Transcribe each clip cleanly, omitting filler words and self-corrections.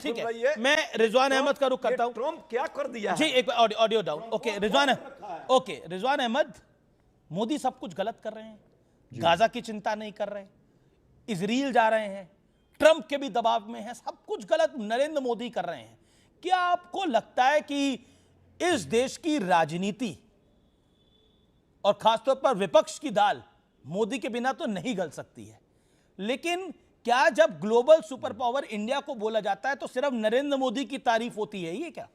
ठीक है, मैं रिजवान अहमद का रुख करता हूं। ट्रम्प क्या कर दिया जी, एक audio down. Okay Rizwan Ahmed, Modi सब कुछ गलत कर रहे हैं, गाजा की चिंता नहीं कर रहे, इजराइल जा रहे हैं, ट्रंप के भी दबाव में है, सब कुछ गलत नरेंद्र मोदी कर रहे हैं। क्या आपको लगता है कि इस देश की राजनीति और खासतौर पर विपक्ष की दाल मोदी के बिना तो नहीं गल सकती है, लेकिन क्या जब ग्लोबल सुपर पावर इंडिया को बोला जाता है तो सिर्फ नरेंद्र मोदी की तारीफ होती है, ये क्या?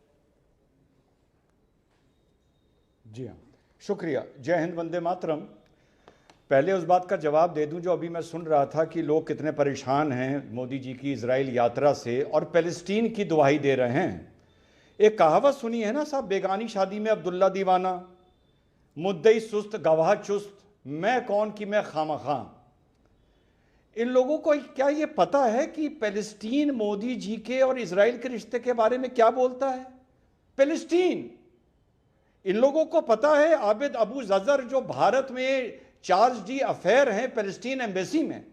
जी हाँ, शुक्रिया। जय हिंद, वंदे मातरम। पहले उस बात का जवाब दे दूं जो अभी मैं सुन रहा था कि लोग कितने परेशान हैं मोदी जी की इजराइल यात्रा से और पैलेस्टीन की दुहाई दे रहे हैं। एक कहावत सुनी है ना साहब, बेगानी शादी में अब्दुल्ला दीवाना, मुद्दई सुस्त गवाह चुस्त, मैं कौन कि मैं खामखा। इन लोगों को क्या ये पता है कि पैलेस्टीन मोदी जी के और इजराइल के रिश्ते के बारे में क्या बोलता है? पैलेस्टीन, इन लोगों को पता है आबिद अबू जजर जो भारत में चार्ज डी अफेयर हैं पैलेस्टीन एम्बेसी में,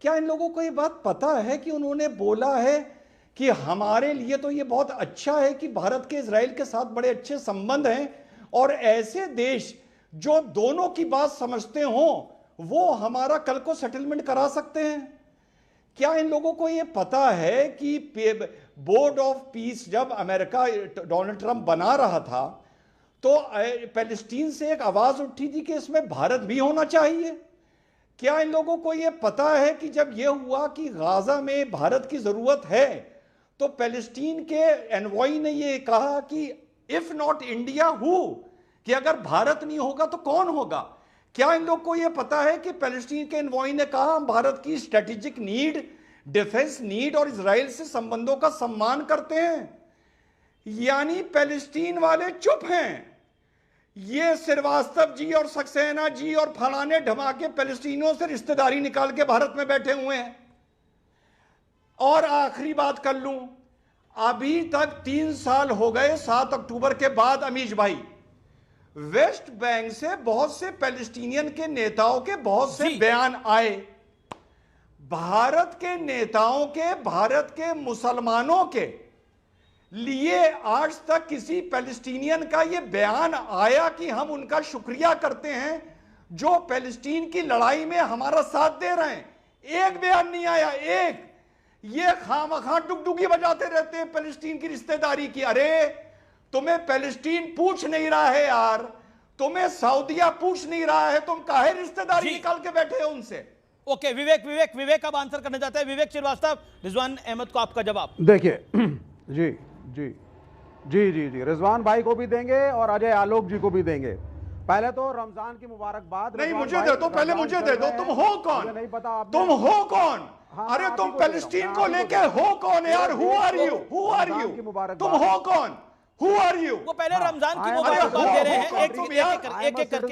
क्या इन लोगों को ये बात पता है कि उन्होंने बोला है कि हमारे लिए तो ये बहुत अच्छा है कि भारत के इजराइल के साथ बड़े अच्छे संबंध हैं और ऐसे देश जो दोनों की बात समझते हों वो हमारा कल को सेटलमेंट करा सकते हैं? क्या इन लोगों को ये पता है कि बोर्ड ऑफ पीस जब अमेरिका डोनाल्ड ट्रंप बना रहा था तो पैलेस्टीन से एक आवाज उठी थी कि इसमें भारत भी होना चाहिए? क्या इन लोगों को यह पता है कि जब यह हुआ कि गाजा में भारत की जरूरत है तो पैलेस्टीन के एनवॉय ने यह कहा कि इफ नॉट इंडिया हु, कि अगर भारत नहीं होगा तो कौन होगा? क्या इन लोग को यह पता है कि पैलेस्टीन के एनवॉय ने कहा हम भारत की स्ट्रेटेजिक नीड, डिफेंस नीड और इजराइल से संबंधों का सम्मान करते हैं? यानी पैलेस्टीन वाले चुप हैं। ये श्रीवास्तव जी और सक्सेना जी और फलाने ढमाके पैलेस्टीनियों से रिश्तेदारी निकाल के भारत में बैठे हुए हैं। और आखिरी बात कर लूं, अभी तक 3 साल हो गए 7 अक्टूबर के बाद अमीश भाई, वेस्ट बैंक से बहुत से पैलेस्टीनियन के नेताओं के बहुत से बयान आए, भारत के नेताओं के, भारत के मुसलमानों के लिए आज तक किसी पैलेस्टीनियन का यह बयान आया कि हम उनका शुक्रिया करते हैं जो पैलेस्टीन की लड़ाई में हमारा साथ दे रहे हैं? एक बयान नहीं आया, एक। ये खामखा डुगडुगी बजाते रहते हैं पैलेस्टीन की रिश्तेदारी की। अरे तुम्हें पैलेस्टीन पूछ नहीं रहा है यार, तुम्हें सऊदीया पूछ नहीं रहा है, तुम काहे रिश्तेदारी निकाल के बैठे हो उनसे? ओके, विवेक अब आंसर करने जाता है। विवेक श्रीवास्तव, रिजवान अहमद को आपका जवाब। देखिए जी जी जी जी जी रिजवान भाई को भी देंगे और अजय आलोक जी को भी देंगे। पहले तो रमजान की मुबारकबाद। नहीं, मुझे दे दो, पहले मुझे दे दो। तुम हो कौन? नहीं पता आप, तुम हो कौन? हाँ, अरे तुम पैलेस्टीन को लेके हो कौन यार? Who are you? Who are you? तुम हो कौन? Who are you? वो पहले रमजान की मुबारकबाद दे रहे हैं, एक एक करके।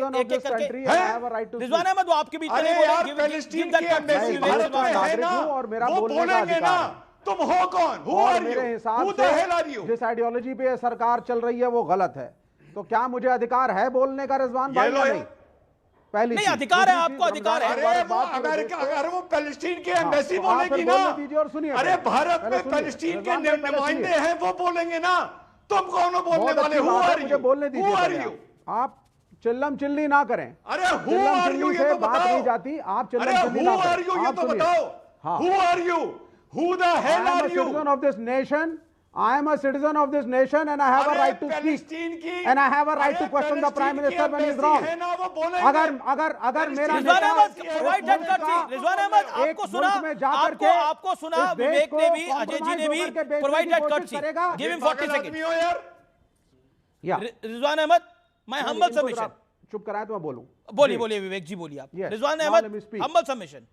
रिजवान अहमद, वो आपके बीच में अरे यार पैलेस्टीन की एम्बेसी भारत में है ना, और मेरा वो बोलेंगे ना तुम हो कौन? Who are you? मेरे हिसाब who the hell are you? जिस आइडियोलॉजी पे सरकार चल रही है वो गलत है, तो क्या मुझे अधिकार है बोलने का रिजवान भाई? नहीं, पहली नहीं, अधिकार है, आपको अधिकार है। अरे वो अमेरिका, अगर वो पैलेस्टीन की एम्बेसी बोलेगी ना, और सुनिए, अरे भारत में पैलेस्टीन के नुमाइंदे हैं वो बोलेंगे ना, तुम कौन हो बोलने वाले? Who are you? बोलने दीजिए। Who are you? आप चिल्लम चिल्ली ना करें। अरे हु आर यू ये तो बात बताओ। नहीं जाती, आप चिल्लम अरे चिल्ली ना हु करें। आर यू ये तो बताओ। Who are you? Who the hell are you? I am a citizen of this nation. I am a citizen of this nation and I have a right to speak. And I have a right to question the Prime Minister when he is wrong. अगर मेरा रिजवान अहमद आपको सुना, विवेक ने भी, अजय जी ने भी provided courtesy. Give him 40 second. Rizwan Ahmed, my humble submission. चुप कराए तो मैं बोलूं। बोलिए विवेक जी, बोलिए आप। Rizwan Ahmed, humble submission.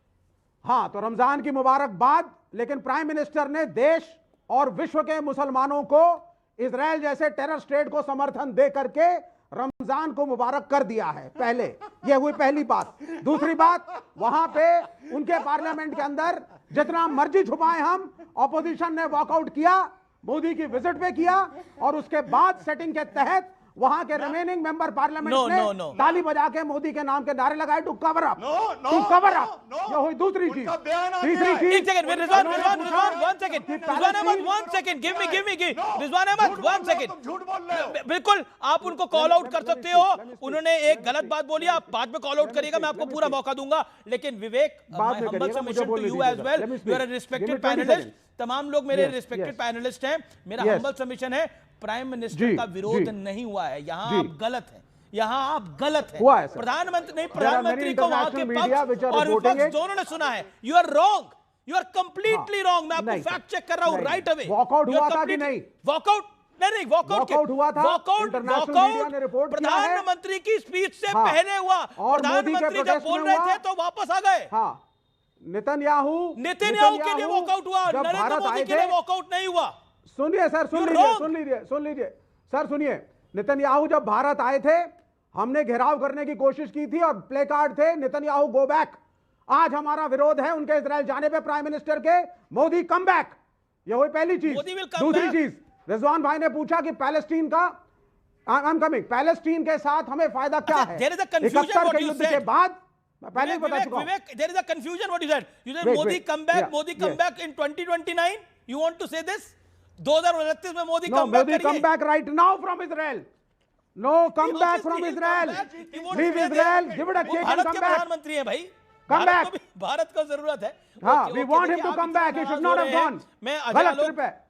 हाँ, तो रमजान की मुबारकबाद, लेकिन प्राइम मिनिस्टर ने देश और विश्व के मुसलमानों को इजराइल जैसे टेरर स्टेट को समर्थन दे करके रमजान को मुबारक कर दिया है। पहले यह हुई पहली बात। दूसरी बात, वहां पे उनके पार्लियामेंट के अंदर जितना मर्जी छुपाए हम, ऑपोजिशन ने वॉकआउट किया, मोदी की विजिट पे किया और उसके बाद सेटिंग के तहत वहां के रिमेनिंग मेंबर पार्लियामेंट No, ने no, no. ताली बजा के मोदी के नाम के नारे लगाए to cover up, No, no, to cover no, up. no. ये हुई दूसरी चीज। उनका बयान आ तीसरी गया है। चीज, एक सेकंड, रिजवान, उन्होंने रिजवान, पूछा रिजवान, one second, कि Rizwan Ahmed, Palestine- one second, give me, No, Rizwan Ahmed, झूठ बोल one रहे हो, second। तुम झूठ बोल रहे हो। बिल्कुल, आप उनको कॉल आउट कर सकते हो, उन्होंने एक गलत बात बोली, आप बाद में कॉल आउट करिएगा, मैं आपको पूरा मौका दूंगा। लेकिन विवेक, बाद में humble करिएगा, मुझे submission to बोलने you as दीजिएगा। well, Let me you are a speak. respected Give me 20 panelist, seconds. तमाम लोग मेरे Yes, रिस्पेक्टेड yes. पैनलिस्ट हैं। मेरा Yes. हम्बल सबमिशन है, प्राइम मिनिस्टर जी, का विरोध जी। नहीं हुआ है, यहाँ जी। आप गलत हैं, यहाँ आप गलत हैं। हुआ है, सर। प्रधानमंत्री नहीं, There are प्रधानमंत्री many को वहां के international media which पक्ष are और reporting विपक्ष it. दोनों ने सुना है। You are wrong, you are completely wrong. मैं आपको नहीं, फैक्ट चेक कर रहा हूँ नहीं। Right away. Walkout हुआ था कि नहीं? वॉकआउट नहीं, वॉकआउट Walkout हुआ था, international media ने report किया है। प्रधानमंत्री की स्पीच से हाँ। पहले हुआ। और मोदी के प्रधानमंत्री जब protest बोल में रहे हुआ। थे तो वापस आ गए। हाँ, नेतन्याहू के लिए वॉकआउट हुआ, जब नरेंद्र भारत मोदी आए के लिए थे, वॉकआउट नहीं हुआ। सुनिए सर, सुन You're लीजिए, wrong. सुन लीजिए, सुन लीजिए सर, सुनिए। नेतन्याहू जब भारत आए थे, हमने घेराव करने की कोशिश की थी और प्ले कार्ड थे, नेतन्याहू गो बैक। आज हमारा विरोध है उनके इजराइल जाने पे, प्राइम मिनिस्टर के, मोदी कम बैक। ये हुई पहली चीज। मोदी will come दूसरी back. चीज, रिजवान भाई ने पूछा कि पैलेस्टीन का, आई एम कमिंग, पैलेस्टीन के साथ हमें फायदा क्या अच्छा, है? there is a confusion 71 what के you युद्ध said. के बाद, मैं पहले ही बता Vivek, चुका हूं। Vivek, there is a confusion what you said. You said Wait, Modi wait. come back, Yeah, Modi come yes. back in 2029. You want to say this? 2029 में Modi No, come back Modi come करिए। back right now from Israel. No, come back Obviously from he'll Israel. come back. He won't Leave stay Israel, there. give it a वो kick and Bharat come के back. प्रधानमंत्री हैं भाई। Come Bharat back. को भी भारत को जरूरत है। हाँ, Okay, we okay, want him देखिए, to आप come इतना back. He should नाराज not हो have रहे हैं। gone. मैं अजय गलत आलोक ट्रिप है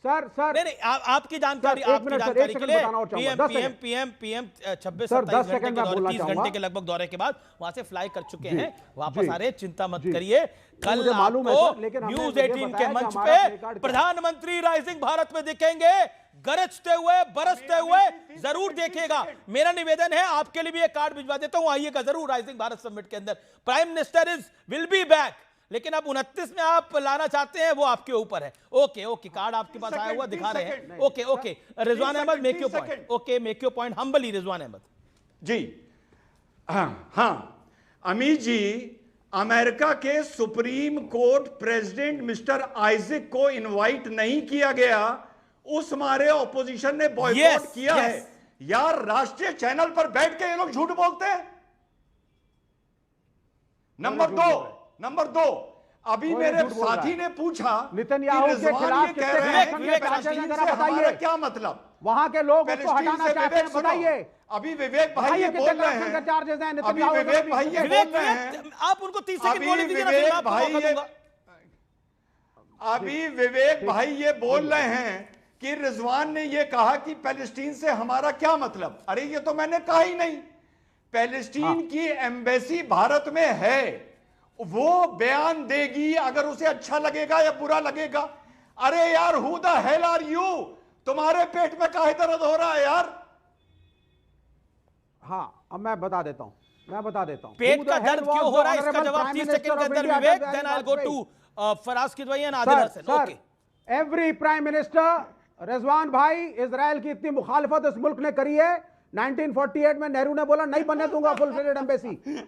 सर। सर नहीं आपकी जानकारी, सर, एक आपकी मिनट सर, जानकारी एक के सेकंड लिए बताना और चाहूंगा, PM 10 PM second. PM PM 26 sir, 27 10 घंटे सेकंड के मैं दौरे, बोलना 30 चाहूंगा। घंटे के लगभग दौरे के बाद वहां से फ्लाई कर चुके जी, हैं, वापस जी, आ रहे हैं। चिंता मत जी। करिए, कल मुझे मालूम है आपको सर, लेकिन हमने न्यूज मुझे 18 बताया के कि मंच हमारा पे प्ले कार्ड क्या है। प्रधानमंत्री राइजिंग भारत में दिखेंगे, गरजते हुए, बरसते हुए। जरूर देखिएगा। मेरा निवेदन है, आपके लिए भी एक कार्ड भिजवा देता हूं, आइएगा जरूर राइजिंग भारत समिट के अंदर। Prime minister will be back, लेकिन अब 29 में आप लाना चाहते हैं, वो आपके ऊपर है। ओके ओके, कार्ड आपके पास आया हुआ, दिखा रहे हैं। Okay okay, Rizwan Ahmad, make your point. Okay, make your point humbly, Rizwan Ahmad ji. हाँ, अमित जी, अमेरिका के supreme court president mister Isaac को इनवाइट नहीं किया गया, उस मारे ऑपोजिशन ने बॉयकॉट Yes, किया yes. है। यार, राष्ट्रीय चैनल पर बैठ के ये लोग झूठ बोलते हैं। नंबर दो, अभी कोई मेरे झूठ बोल रहा साथी है। ने पूछा नेतन्याहू कि के रिजवान खिलाफ ये कितने कह रहे हैं एक्शन कि में पैलेस्टीन पैसे से जरा हमारा बताइए। क्या मतलब? वहां के लोग उसको पैलेस्टीन हटाना से चाहते हैं, विवेक सुनो। बताइए। अभी विवेक भाई बताइए ये कितने बोल रहे करप्शन के हैं, चार्जेस हैं अभी नेतन्याहू के विवेक खिलाफ? भाई ये विवेक, बोल रहे हैं, विवेक, आप उनको 30 सेकंड अभी बोलने दीजिए ना, फिर मैं विवेक आपको भाई मौका ये दूंगा। अभी विवेक भाई ये बोल रहे हैं कि रिजवान ने ये कहा कि पैलेस्टीन से हमारा क्या मतलब। अरे ये तो मैंने कहा ही नहीं। पैलेस्टीन की एम्बेसी भारत में है, वो बयान देगी अगर उसे अच्छा लगेगा या बुरा लगेगा। अरे यार, who the hell are you? तुम्हारे पेट में काहे दर्द हो रहा है यार? हाँ, अब मैं बता देता हूं, पेट का दर्द क्यों हो रहा है, इसका जवाब 30 सेकंड के अंदर Vivek, then I will go to Faraz Kidwai and Adil Hasan. Okay, every prime minister, Rizwan भाई, इजराइल की इतनी मुखालफत इस मुल्क ने करी है। 1948 में नेहरू ने बोला नहीं बनने दूंगा फुल फ्लेजेड एम्बेसी,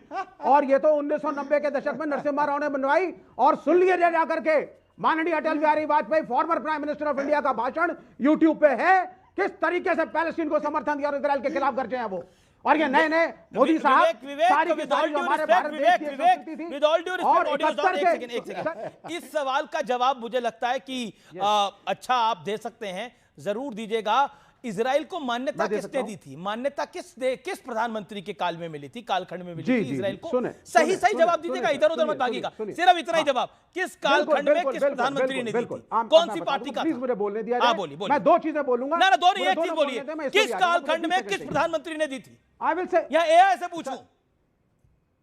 और ये तो 1990 के दशक में नरसिम्हा राव ने बनवाई। और सुन लिए जाकर के माननीय Atal Bihari Vajpayee, former prime minister of India का भाषण यूट्यूब पे है, किस तरीके से पैलेस्टीन को समर्थन दिया और इजराइल के खिलाफ गर्जे हैं वो। और ये नए नए मोदी साहब सारी की सारी जो हमारे भारत देश की संस्कृति थी, विद ऑल ड्यू और रिस्पेक्ट, 1 सेकंड, इस सवाल का जवाब मुझे लगता है कि अच्छा आप दे सकते हैं, जरूर दीजिएगा। इजराइल को मान्यता किसने दी थी? मान्यता किस प्रधानमंत्री के काल में मिली थी, कालखंड में मिली थी इजराइल को? सही जवाब दीजिएगा, इधर उधर मत भागिएगा, सिर्फ इतना ही जवाब। किस कालखंड में किस प्रधानमंत्री ने दी थी, कौन सी पार्टी का? प्लीज मुझे बोलने दिया हाँ, जाए। बोलिए। मैं दो चीजें बोलूंगा। ना दो नहीं, एक चीज बोलिए, किस कालखंड में किस प्रधानमंत्री ने दी थी? आई विल से, या एआई से पूछूं?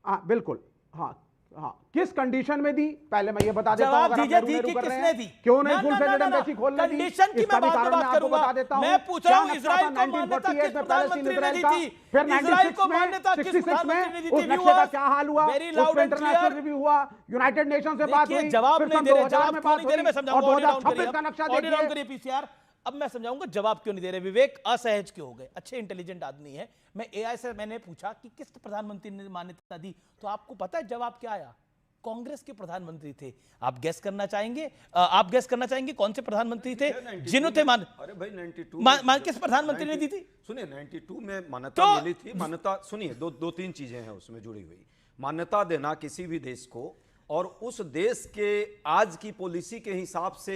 हाँ बिल्कुल, हाँ हाँ, किस कंडीशन में दी, पहले मैं ये बता देता हूं। जवाब अगर आप दीजिए, मेरू-मेरू दी कर कि रहे किसने हैं, दी? क्यों नहीं फुल फ्लेजेड एम्बेसी खोलने दी, कंडीशन की इसका मैं भी कारण मैं बात आपको करूंगा। बता देता हूं। मैं पूछ रहा हूं, क्या इजराइल नक्शा था को मान्यता 1948 किस में प्रधानमंत्री पैलेस्टीन ने दी इजराइल का, थी? फिर इजराइल को 96 में, मान्यता किस 66 में प्रधानमंत्री ने दी उस थी? नक्शे का क्या हाल हुआ, वेरी उस लाउड पे एंड इंटरनेशनल क्लियर। रिव्यू हुआ, यूनाइटेड नेशन से बात हुई, जवाब फिर नहीं सन दे रहे, 2000 जवाब में क्यों बात नहीं दे रहे, मैं हुई, समझाऊंगा। और ऑडियो डाउन 2026 का नक्शा ऑडियो डाउन देखिए। करिए पीसीआर। अब मैं समझाऊंगा जवाब क्यों नहीं दे रहे। विवेक असहज क्यों हो गए? अच्छे इंटेलिजेंट आदमी है। मैं एआई से मैंने पूछा कि किस प्रधानमंत्री ने मान्यता दी, तो आपको पता है जवाब क्या आया? कांग्रेस के प्रधानमंत्री थे। आप गैस करना चाहेंगे, आप गैस करना चाहेंगे कौन से प्रधानमंत्री थे जिन्होंने अरे भाई 92 किस प्रधानमंत्री ने दी थी? सुनिए 92 में मान्यता मिली थी। मान्यता सुनिए, दो तीन चीजें हैं उसमें जुड़ी हुई। मान्यता देना किसी भी देश को, और उस देश के आज की पॉलिसी के हिसाब से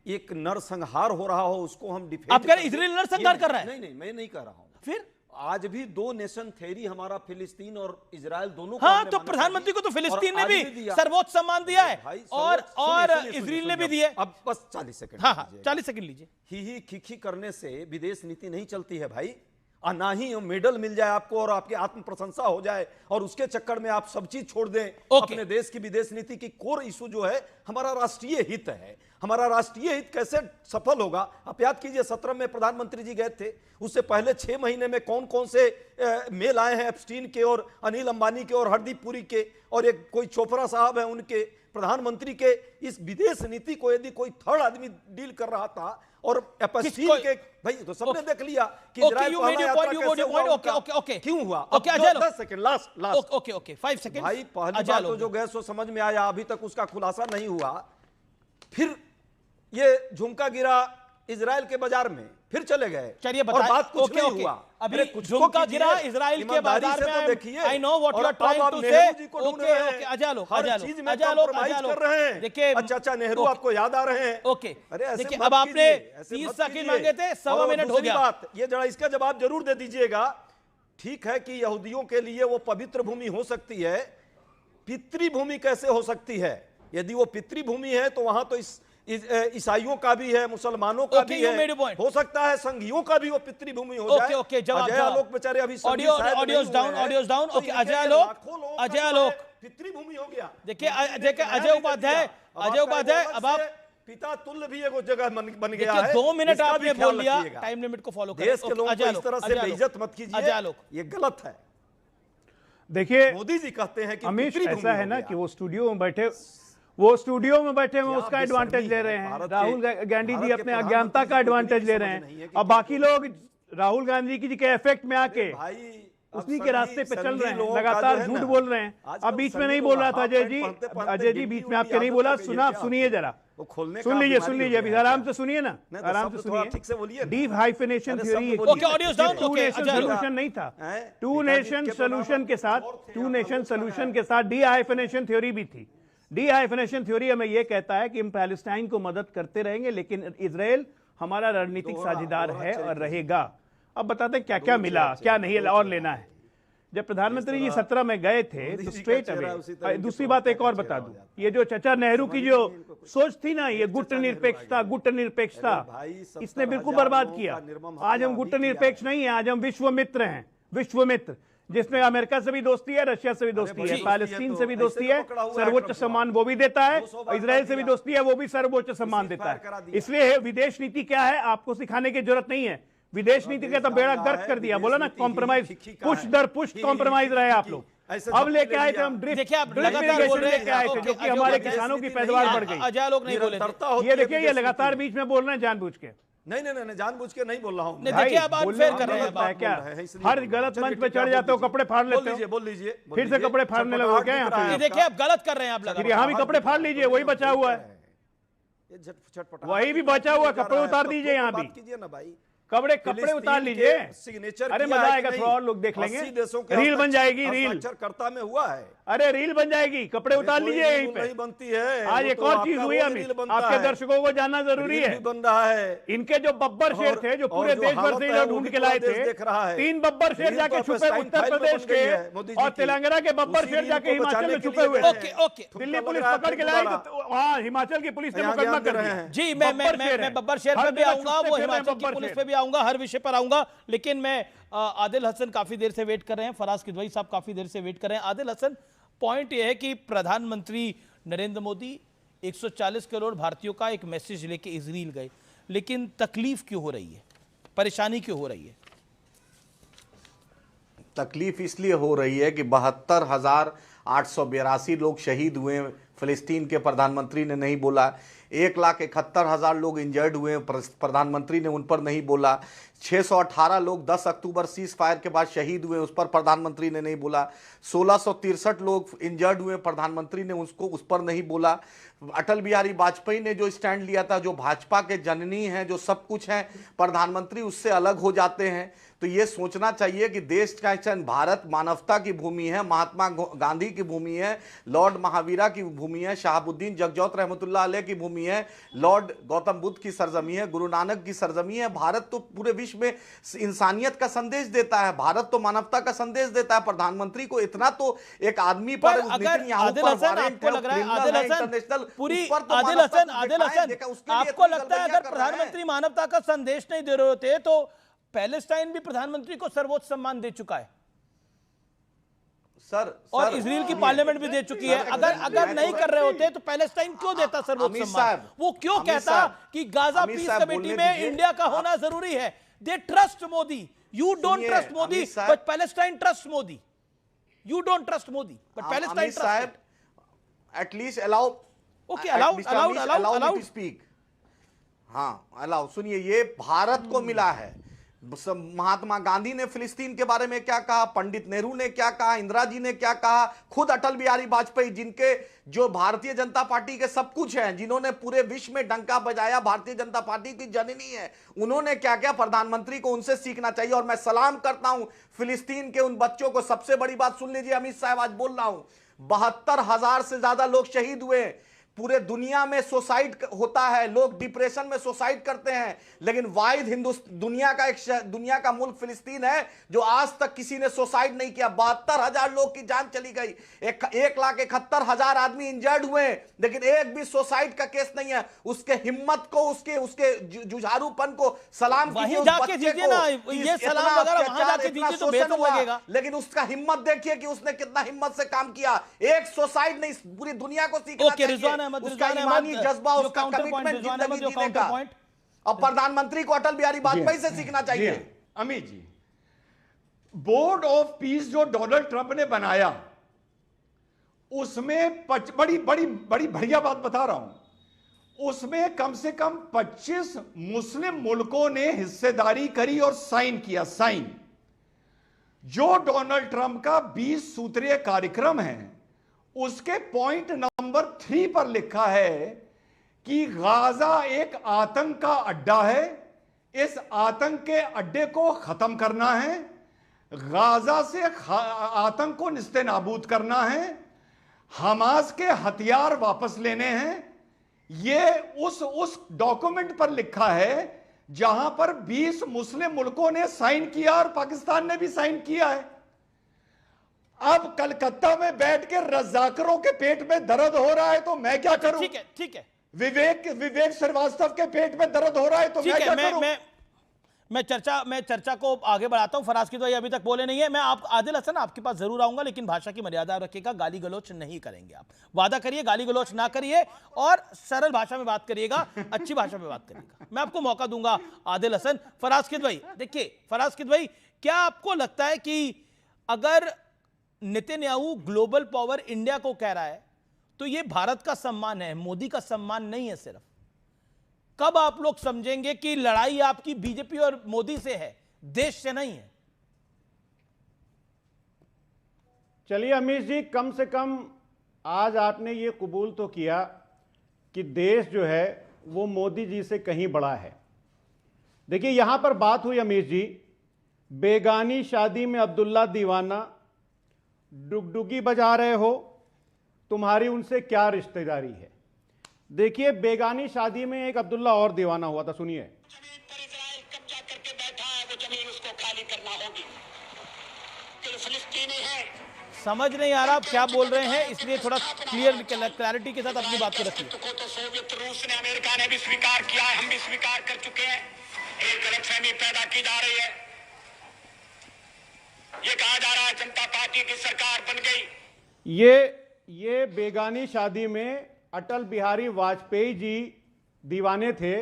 एक नरसंहार हो रहा हो, उसको हम डिफेंड। आप कह रहे हैं इजराइल नरसंहार कर रहा है? नहीं, मैं नहीं कह रहा हूं। फिर आज भी दो नेशन थ्योरी हमारा फिलिस्तीन और इजराइल दोनों को हाँ, हमने तो मान्यता प्रधानमंत्री दी को तो फिलिस्तीन और ने आज भी दिया। सर्वोच्च सम्मान दिया है, भाई, और सुनिए, इजराइल ने भी सुनिए, दिया है। अब बस 40 सेकंड। हाँ हाँ, 40 सेकंड लीजिए। ही खिखी करने से विदेश नीति नहीं चलती है भाई। ना ही मेडल मिल जाए आपको और आपकी आत्म प्रशंसा हो जाए और उसके चक्कर में आप सब चीज छोड़ दें। अपने देश की विदेश नीति की कोर इशू जो है हमारा राष्ट्रीय हित है। हमारा राष्ट्रीय हित कैसे सफल होगा? आप याद कीजिए 17 में प्रधानमंत्री जी गए थे, उससे पहले 6 महीने में कौन कौन से मेल आए हैं एप्स्टीन के और अनिल अंबानी के और हरदीप पुरी के, और एक कोई चोपड़ा साहब है उनके, प्रधानमंत्री के। इस विदेश नीति को यदि कोई थर्ड आदमी डील कर रहा था और एप्स्टीन के भाई तो सबने देख लिया कि इजराइल पहला यात्रा कैसे हुआ, क्यों हुआ। Okay, Ajay 10 second last. Okay 5 second. भाई पहली बात तो जो गैस वो समझ में आया, अभी तक उसका खुलासा नहीं हुआ। फिर ये झुमका गिरा इजराइल के बाजार में, फिर चले गए। चलिए और बात कुछ नहीं हुआ। अभी झुमका गिरा इजराइल के बाजार में, तो देखिए। I know what you are trying to say. Okay Ajay लोग कर रहे हैं। देखिए अच्छा नेहरू आपको याद आ रहे हैं? ओके देखिए, अब आपने 30 सेकंड मांगे थे, 1.25 मिनट हो गया। बात ये जरा इसका जवाब जरूर दे दीजिएगा। ठीक है कि यहूदियों के लिए वो पवित्र भूमि हो सकती है, पितृभूमि कैसे हो सकती है? यदि वो पितृभूमि है तो वहां तो ईसाइयों का भी है, मुसलमानों का भी है, हो सकता है संघियों का भी वो पितृभूमि हो जाए। ओके जवाब। अजय आलोक बेचारे अभी audios down. Okay Ajay Alok पितृभूमि हो गया। देखिए अजय उपाध्याय, अब आप पिता तुल्य भी एक जगह बन गया है। 2 मिनट आपने बोल लिया, टाइम लिमिट को फॉलो करें। देश के लोगों को इस तरह से बेइज्जत मत कीजिए, अजय आलोक ये गलत है। देखिए मोदी जी कहते हैं कि अमीश, ऐसा है ना कि वो स्टूडियो में बैठे में उसका एडवांटेज ले रहे हैं। राहुल गांधी जी अपने अज्ञानता का एडवांटेज ले रहे हैं, और बाकी लोग राहुल गांधी जी के इफेक्ट में आके उसी के रास्ते पे चल रहे हैं, लगातार झूठ बोल रहे हैं। अब बीच में नहीं बोल रहा था अजय जी बीच में आपके नहीं बोला, सुनिए जरा, सुन लीजिए अभी आराम से सुनिए ना, आराम से सुनिए। ठीक से बोलिए। डीप हाइफिनेशन थ्योरी सोल्यूशन नहीं था, टू नेशन सोल्यूशन के साथ डी हाइफिनेशन थ्योरी भी थी। डी हाइफिनेशन थ्योरी हमें यह कहता है कि हम पैलेस्टाइन को मदद करते रहेंगे, लेकिन इजराइल हमारा रणनीतिक साझेदार है और रहेगा। अब बताते हैं क्या क्या मिला, क्या नहीं और लेना है। जब प्रधानमंत्री जी 17 में गए थे तो स्ट्रेट अवे, दूसरी बात एक और बता दूं, ये जो चाचा नेहरू की जो सोच थी ना, ये गुट निरपेक्षता, इसने बिल्कुल बर्बाद किया। आज हम गुट निरपेक्ष नहीं है, आज हम विश्वमित्र हैं। विश्वमित्र जिसमें अमेरिका से भी दोस्ती है, रशिया से भी दोस्ती है, पैलेस्टीन से भी दोस्ती है, सर्वोच्च सम्मान वो भी देता है, इजराइल से भी दोस्ती है, वो भी सर्वोच्च सम्मान देता है। इसलिए विदेश नीति क्या है आपको सिखाने की जरूरत नहीं है। विदेश नीति का तो बेड़ा गर्क कर दिया, बोला ना कॉम्प्रोमाइज, पुश दर पुश कॉम्प्रोमाइज रहे आप लोग। अब लेके आए थे हम ड्रिफ्ट लेके आए थे, जो कि हमारे किसानों की पैदावार बढ़ गई। अजय लोग नहीं बोले, ये देखिए ये लगातार बीच में बोल रहे हैं जानबूझ के। नहीं जानबूझ के नहीं बोल रहा हूं। देखिए अब आप फेर कर रहे हैं क्या, हर गलत मंच पे चढ़ जाते हो, कपड़े फाड़ लेते हो, बोल लीजिए फिर से कपड़े फाड़ने लगे क्या यहाँ पे? देखिए आप गलत कर रहे हैं, आप फिर यहाँ भी कपड़े फाड़ लीजिए, वही बचा हुआ है, वही भी बचा हुआ, कपड़े उतार दीजिए, यहाँ भी कीजिए ना भाई, कपड़े उतार लीजिए। सिग्नेचर अरे मजा आएगा, थोड़ा और लोग देख लेंगे, रील बन जाएगी, रील कर्ता में हुआ है। अरे रील बन जाएगी, कपड़े उतार लीजिए यहीं पे। नहीं बनती है आज एक और चीज हुई, आपके दर्शकों को जानना जरूरी है। बन रहा है इनके जो बब्बर शेर थे, जो पूरे देश भर से लोग ढूंढ के लाए थे, 3 बब्बर शेर जाके छुपे उत्तर प्रदेश के, और तेलंगाना के बब्बर शेर जाके हिमाचल में छुपे हुए। दिल्ली पुलिस पकड़ के लाई, वहाँ हिमाचल की पुलिस ने मुकदमा कर दिया। जी मैं बब्बर शेर पे भी आऊंगा, वो हिमाचल की पुलिस पे भी आऊंगा, हर विषय पर आऊंगा। लेकिन मैं आदिल हसन काफी देर से वेट कर रहे हैं, फराज किदवई साहब काफी देर से वेट कर रहे हैं। आदिल हसन, पॉइंट यह है कि प्रधानमंत्री नरेंद्र मोदी 140 करोड़ भारतीयों का एक मैसेज लेके इजराइल गए, लेकिन तकलीफ क्यों हो रही है, परेशानी क्यों हो रही है? तकलीफ इसलिए हो रही है कि 72,882 लोग शहीद हुए फिलिस्तीन के प्रधानमंत्री ने नहीं बोला। 1,71,000 लोग इंजर्ड हुए, प्रधानमंत्री ने उन पर नहीं बोला। 618 लोग 10 अक्टूबर सीज फायर के बाद शहीद हुए, उस पर प्रधानमंत्री ने नहीं बोला। 1663 लोग इंजर्ड हुए, प्रधानमंत्री ने उस पर नहीं बोला। अटल बिहारी वाजपेयी ने जो स्टैंड लिया था, जो भाजपा के जननी हैं, जो सब कुछ हैं, प्रधानमंत्री उससे अलग हो जाते हैं। तो ये सोचना चाहिए कि देश का भारत मानवता की भूमि है, महात्मा गांधी की भूमि है, लॉर्ड महावीरा की भूमि है, शहाबुद्दीन जगजौत रहमतुल्लाह अलैह की भूमि है, लॉर्ड गौतम बुद्ध की सरजमी है, गुरु नानक की सरजमी है। भारत तो पूरे विश्व में इंसानियत का संदेश देता है, भारत तो मानवता का संदेश देता है। प्रधानमंत्री को इतना तो एक आदमी पर अगर आदिल हसन आपको लग रहा है, आदिल हसन पूरी आदिल हसन आपको लगता है अगर प्रधानमंत्री मानवता का संदेश नहीं दे रहे होते तो पैलेस्टाइन भी प्रधानमंत्री को सर्वोच्च सम्मान दे चुका है सर, और इजराइल की पार्लियामेंट भी दे चुकी है। अगर नहीं कर रहे होते तो पैलेस्टाइन क्यों देता सर्वोच्च सम्मान? वो क्यों कहता कि गाजा पीस कमेटी में इंडिया का होना जरूरी है? They trust Modi, you don't trust Modi but Palestine trust Modi. You don't trust Modi, but Palestine trusts. At least allow. Okay, allow me to speak. हाँ, allow. सुनिए, ये भारत को मिला है। महात्मा गांधी ने फिलिस्तीन के बारे में क्या कहा, पंडित नेहरू ने क्या कहा, इंदिरा जी ने क्या कहा, खुद अटल बिहारी वाजपेयी, जिनके जो भारतीय जनता पार्टी के सब कुछ हैं, जिन्होंने पूरे विश्व में डंका बजाया, भारतीय जनता पार्टी की जननी है, उन्होंने क्या क्या, प्रधानमंत्री को उनसे सीखना चाहिए। और मैं सलाम करता हूं फिलिस्तीन के उन बच्चों को। सबसे बड़ी बात सुन लीजिए, अमित साहब आज बोल रहा हूं, 72,000 से ज्यादा लोग शहीद हुए। पूरे दुनिया में सुसाइड होता है, लोग डिप्रेशन में सुसाइड करते हैं, लेकिन वाहिद दुनिया का मुल्क फिलिस्तीन है जो आज तक किसी ने सुसाइड नहीं किया। 72,000 लोग की जान चली गई, 1,71,000 आदमी इंजर्ड हुए, लेकिन एक भी सुसाइड का केस नहीं है। उसके हिम्मत को, उसके जुझारूपन को सलाम कीजिए। लेकिन उसका हिम्मत देखिए कि उसने कितना हिम्मत से काम किया। एक सुसाइड नहीं, पूरी दुनिया को सीखना चाहिए उसका ईमानी जज्बा, उसका कमिटमेंट जिंदगी जीने का। और प्रधानमंत्री को अटल बिहारी वाजपेयी से सीखना चाहिए। Amit ji, board of peace जो डोनाल्ड ट्रंप ने बनाया, उसमें बड़ी बढ़िया बात बता रहा हूं, उसमें कम से कम 25 मुस्लिम मुल्कों ने हिस्सेदारी करी और साइन किया। जो डोनाल्ड ट्रंप का 20 सूत्रीय कार्यक्रम है, उसके पॉइंट नंबर 3 पर लिखा है कि गाजा एक आतंक का अड्डा है, इस आतंक के अड्डे को खत्म करना है, गाजा से आतंक को निस्तेनाबूद करना है, हमास के हथियार वापस लेने हैं। यह उस डॉक्यूमेंट पर लिखा है जहां पर 20 मुस्लिम मुल्कों ने साइन किया और पाकिस्तान ने भी साइन किया है। अब कलकत्ता में बैठ के रज़ाकरों के पेट में दर्द हो रहा है तो मैं क्या करूं? ठीक है। विवेक श्रीवास्तव के पेट में दर्द हो रहा है तो मैं क्या करूं? मैं चर्चा को आगे बढ़ाता हूं। फराज की तो अभी तक बोले नहीं है। मैं आदिल हसन आपके पास जरूर आऊंगा, लेकिन भाषा की मर्यादा रखिएगा, गाली गलौच नहीं करेंगे। आप वादा करिए गाली गलौच ना करिए और सरल भाषा में बात करिएगा, अच्छी भाषा में बात करिएगा। मैं आपको मौका दूंगा आदिल हसन। फराज किद भाई, देखिए फराज किद भाई, क्या आपको लगता है कि अगर नेतन्याहू ग्लोबल पावर इंडिया को कह रहा है तो यह भारत का सम्मान है, मोदी का सम्मान नहीं है? सिर्फ कब आप लोग समझेंगे कि लड़ाई आपकी बीजेपी और मोदी से है, देश से नहीं है? चलिए अमीश जी, कम से कम आज आपने ये कबूल तो किया कि देश जो है वो मोदी जी से कहीं बड़ा है। देखिए यहां पर बात हुई अमीश जी, बेगानी शादी में अब्दुल्ला दीवाना, डुगडुगी बजा रहे हो, तुम्हारी उनसे क्या रिश्तेदारी है? देखिए बेगानी शादी में एक अब्दुल्ला और दीवाना हुआ था, सुनिए। जमीन पर इजराइल कब्जा करके बैठा है, वो जमीन उसको खाली करना होगी। फिलिस्तीनी है, समझ नहीं आ रहा आप क्या बोल रहे हैं, इसलिए थोड़ा क्लैरिटी के साथ अपनी बात को रखिए। तो सोवियत रूस ने, अमेरिका ने भी स्वीकार किया है, हम भी स्वीकार कर चुके हैं। एक गलतफहमी पैदा की जा रही है, ये कहा जा रहा है जनता पार्टी की सरकार बन गई। ये बेगानी शादी में अटल बिहारी वाजपेयी जी दीवाने थे,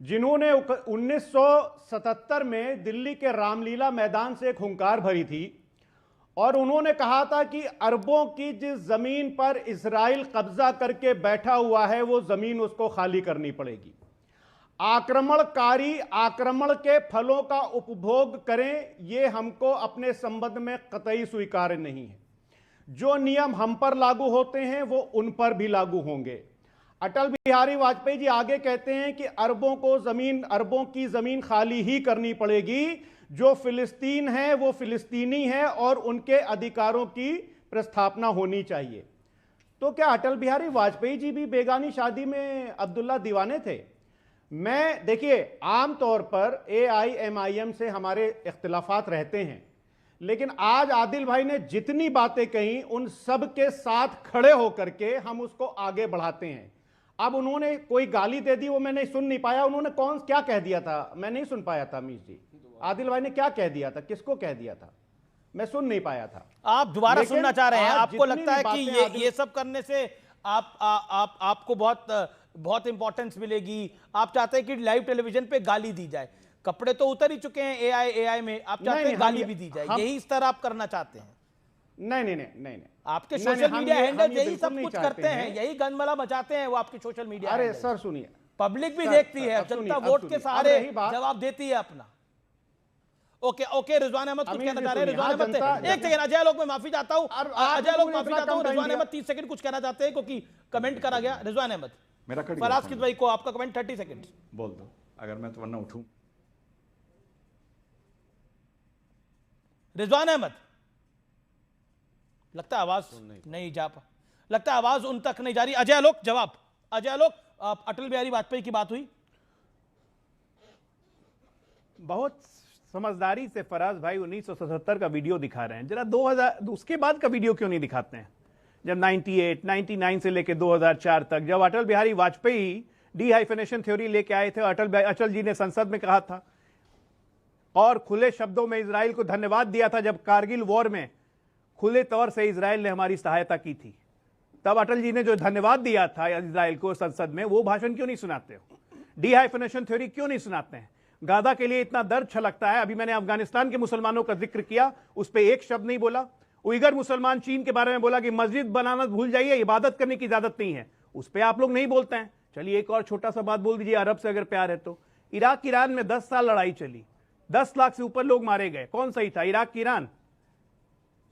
जिन्होंने 1977 में दिल्ली के रामलीला मैदान से एक हुंकार भरी थी और उन्होंने कहा था कि अरबों की जिस जमीन पर इजराइल कब्जा करके बैठा हुआ है वो जमीन उसको खाली करनी पड़ेगी। आक्रमणकारी आक्रमण के फलों का उपभोग करें, यह हमको अपने संबंध में कतई स्वीकार्य नहीं है। जो नियम हम पर लागू होते हैं वो उन पर भी लागू होंगे। अटल बिहारी वाजपेयी जी आगे कहते हैं कि अरबों की जमीन खाली ही करनी पड़ेगी। जो फिलिस्तीन है वो फिलिस्तीनी है और उनके अधिकारों की प्रस्थापना होनी चाहिए। तो क्या अटल बिहारी वाजपेयी जी भी बेगानी शादी में अब्दुल्ला दीवाने थे? मैं देखिए, आमतौर पर AIMIM से हमारे इख्तिलाफात रहते हैं, लेकिन आज आदिल भाई ने जितनी बातें कही उन सब के साथ खड़े होकर के हम उसको आगे बढ़ाते हैं। अब उन्होंने कोई गाली दे दी, वो मैं नहीं सुन नहीं पाया। उन्होंने क्या कह दिया था मैं नहीं सुन पाया था। अमीश जी, आदिल भाई ने क्या कह दिया था, किसको कह दिया था, मैं सुन नहीं पाया था। आप दोबारा सुनना चाह रहे हैं? आपको लगता है कि ये सब करने से आपको बहुत इंपॉर्टेंस मिलेगी? आप चाहते हैं कि लाइव टेलीविजन पे गाली दी जाए? कपड़े तो उतर ही चुके हैं AI में, आप चाहते हैं गाली भी दी जाए? यही स्तर आप करना चाहते हैं? नहीं, आपके सोशल मीडिया हैंडल यही सब कुछ करते हैं, यही गंदमला मचाते हैं वो आपके सोशल मीडिया। अरे सर सुनिए, पब्लिक भी देखती है, जनता वोट के सहारे जवाब देती है अपना। ओके रिजवान अहमद कुछ कहना चाह रहे हैं? रिजवान अहमद एक सेकंड, अजय लोग मैं माफी चाहता हूं, अजय लोग माफी चाहता हूं। रिजवान अहमद 30 सेकंड कुछ कहना चाहते हैं क्योंकि कमेंट करा गया। रिजवान अहमद, फराज किदवई को आपका कमेंट 30 सेकंड बोल दो, अगर मैं तो वरना उठूं। रिजवान अहमद, लगता है आवाज नहीं जा पा, लगता है आवाज उन तक नहीं जा रही। अजय आलोक जवाब। अजय आलोक, अटल बिहारी वाजपेयी की बात हुई, बहुत समझदारी से फराज भाई 1977 का वीडियो दिखा रहे हैं, जरा 2000 उसके बाद का वीडियो क्यों नहीं दिखाते हैं? जब 98, 99 से लेकर 2004 तक जब अटल बिहारी वाजपेयी डीहाइफेनेशन थ्योरी लेके आए थे, अटल जी ने संसद में कहा था और खुले शब्दों में इजराइल को धन्यवाद दिया था जब कारगिल वॉर में खुले तौर से इजराइल ने हमारी सहायता की थी। तब अटल जी ने जो धन्यवाद दिया था इजराइल को संसद में, वो भाषण क्यों नहीं सुनाते हो? डीहाइफेनेशन थ्योरी क्यों नहीं सुनाते हैं? गाजा के लिए इतना दर्द छलकता है। अभी मैंने अफगानिस्तान के मुसलमानों का जिक्र किया, उस पर एक शब्द नहीं बोला। उइगर मुसलमान चीन के बारे में बोला कि मस्जिद बनाना भूल जाइए, इबादत करने की इजाजत नहीं है, उस पर आप लोग नहीं बोलते हैं। चलिए एक और छोटा सा बात बोल दीजिए, अरब से अगर प्यार है तो। इराक ईरान में 10 साल लड़ाई चली, 10 लाख से ऊपर लोग मारे गए, कौन सही था? इराक की ईरान,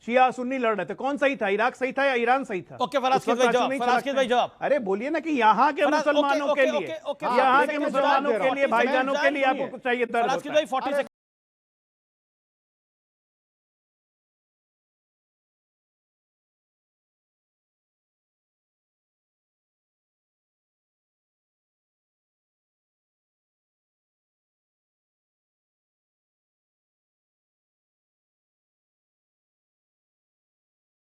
शिया सुन्नी लड़ रहे थे, कौन सही था? इराक सही था या ईरान सही था? ओके फराज भाई जवाब। अरे बोलिए ना कि यहाँ के मुसलमानों के लिए, यहाँ के मुसलमानों के लिए, भाईजानों के लिए आपको चाहिए। फराज भाई 40 सेकंड